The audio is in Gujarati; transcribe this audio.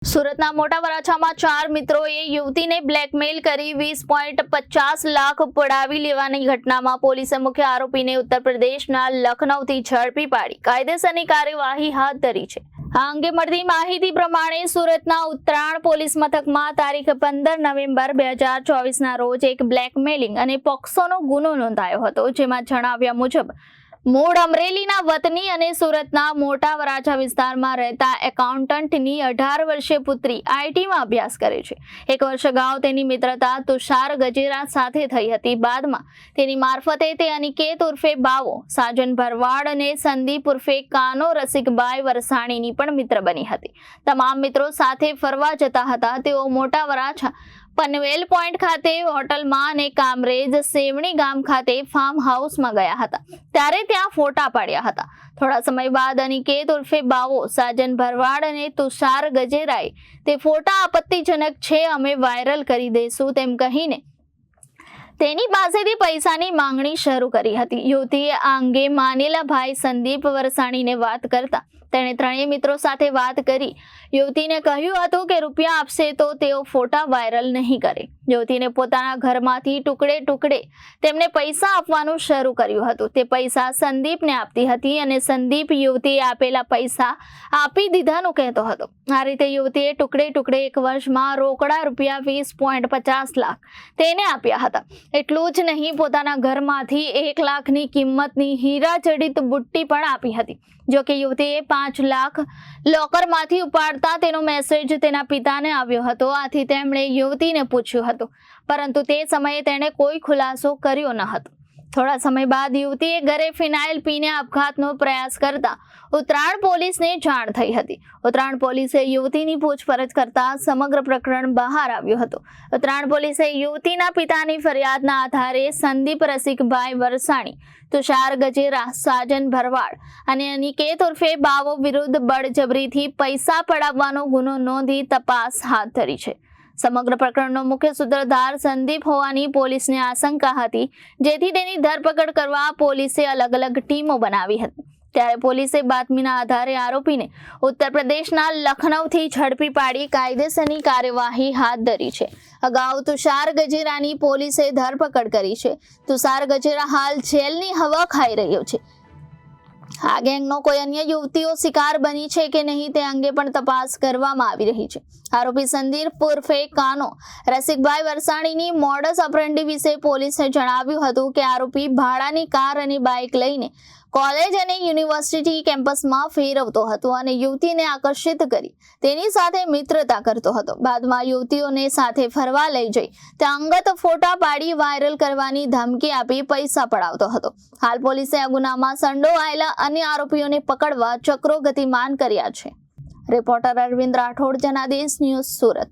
સુરતના મોટા વરાછામાં 4 મિત્રોએ યુવતીને બ્લેકમેલ કરી 20.50 લાખ પડાવી લેવાની ઘટનામાં પોલીસે મુખ્ય આરોપીને ઉત્તર પ્રદેશના લખનૌથી ઝડપી પાડી કાયદેસરની કાર્યવાહી હાથ ધરી છે। આ અંગે મળતી માહિતી પ્રમાણે સુરતના ઉત્તરાણ પોલીસ મથકમાં તારીખ 15 નવેમ્બર 2024ના રોજ એક બ્લેકમેલિંગ અને પોક્સોનો ગુનો નોંધાયો હતો, જેમાં જણાવ્યા મુજબ મૂળ અમરેલીના વતની અને સુરતના મોટા વરાછા વિસ્તારમાં રહેતા એકાઉન્ટન્ટની 18 વર્ષીય પુત્રી આઈટીમાં અભ્યાસ કરે છે। એક વર્ષ અગાઉ તેની મિત્રતા તુષાર ગજેરા સાથે થઈ હતી। બાદમાં તેની મારફતે તે અનિકેત ઉર્ફે બાવો, સાજન ભરવાડ અને સંદીપ ઉર્ફે કાનો રસિકભાઈ વરસાણીની પણ મિત્ર બની હતી। તમામ મિત્રો સાથે ફરવા જતા હતા। તેઓ મોટા વરાછા પનવેલ પોઈન્ટ ખાતે હોટલમાં અને કામરેજ સેવણી ગામ ખાતે ફાર્મ હાઉસમાં ગયા હતા, ત્યારે ત્યાં ફોટા પાડ્યા હતા। થોડા સમય બાદ અનિકેત ઉર્ફે બાવો, સાજન ભરવાડ અને તુષાર ગજેરાએ તે ફોટા આપત્તિજનક છે, અમે વાયરલ કરી દઈશું તેમ કહીને તેની પાસેથી પૈસાની માંગણી શરૂ કરી હતી। યુવતીએ આ અંગે માનેલા ભાઈ સંદીપ વરસાણીને વાત કરતા તેણે ત્રણેય મિત્રો સાથે વાત કરી યુવતીને કહ્યું હતું કે રૂપિયા આપશે તો તેઓ ફોટા વાયરલ નહીં કરે। યુવતીને પોતાના ઘરમાંથી ટુકડે તેમને પૈસા આપવાનું શરૂ કર્યું હતું। તે પૈસા સંદીપને આપતી હતી અને સંદીપ યુવતીએ આપેલા પૈસા આપી દીધાનું કહેતો હતો। આ રીતે યુવતીએ ટુકડે એક વર્ષમાં રોકડા રૂપિયા 20.50 લાખ તેને આપ્યા હતા। એટલું જ નહીં, પોતાના ઘરમાંથી 1 લાખની કિંમતની હીરા જડિત બુટ્ટી પણ આપી હતી। જો કે યુવતીએ 5 લાખ લોકરમાંથી ઉપાડતા તેનો મેસેજ તેના પિતાને આવ્યો હતો। આથી તેમણે યુવતીને પૂછ્યું હતું, પરંતુ તે સમયે તેણે કોઈ ખુલાસો કર્યો ન હતો। થોડા સમય બાદ યુવતીએ ઘરે ફિનાઇલ પીને આપઘાતનો પ્રયાસ કરતા ઉત્તરાણ પોલીસને જાણ થઈ હતી। ઉત્તરાણ પોલીસે યુવતીની પૂછપરછ કરતા સમગ્ર પ્રકરણ બહાર આવ્યું હતું। ઉત્તરાણ પોલીસે યુવતીના પિતાની ફરિયાદના આધારે સંદીપ રસિકભાઈ વરસાણી, તુષાર ગજેરા, સાજન ભરવાડ અને અનિકેત ઉર્ફે બાવો વિરુદ્ધ બળજબરીથી પૈસા પડાવવાનો ગુનો નોંધી તપાસ હાથ ધરી છે। સમગ્ર પ્રકરણનો મુખ્ય સૂત્રધાર સંદીપ હોવાની પોલીસને આશંકા હતી, જેથી તેની ધરપકડ કરવા પોલીસે અલગ ટીમો બનાવી હતી। ત્યારે પોલીસે બાતમીના આધારે આરોપીને ઉત્તર પ્રદેશના લખનૌથી ઝડપી પાડી કાયદેસરની કાર્યવાહી હાથ ધરી છે। અગાઉ તુષાર ગજેરાની પોલીસે ધરપકડ કરી છે। તુષાર ગજેરા હાલ જેલની હવા ખાઈ રહ્યો છે। આ ગેંગનો કોઈ અન્ય યુવતીઓ શિકાર બની છે કે નહીં તે અંગે પણ તપાસ કરવામાં આવી રહી છે। આરોપી સંદીપ ઉર્ફે કાનો રસિકભાઈ વરસાણીની મોડસ ઓપરેન્ડી વિશે પોલીસે જણાવ્યું હતું કે આરોપી ભાડાની કાર અને બાઇક લઈને કોલેજ અને યુનિવર્સિટી કેમ્પસમાં ફેરવતો હતો અને યુવતીને આકર્ષિત કરી તેની સાથે મિત્રતા કરતો હતો। બાદમાં યુવતીઓને સાથે ફરવા લઈ જઈ તે અંગત ફોટા પાડી વાયરલ કરવાની ધમકી આપી પૈસા પડાવતો હતો। હાલ પોલીસે આ ગુનામાં સંડોવાયેલા અન્ય આરોપીઓને પકડવા ચક્રો ગતિમાન કર્યા છે। Reporter Arvind Rathod, Janadesh news, Surat.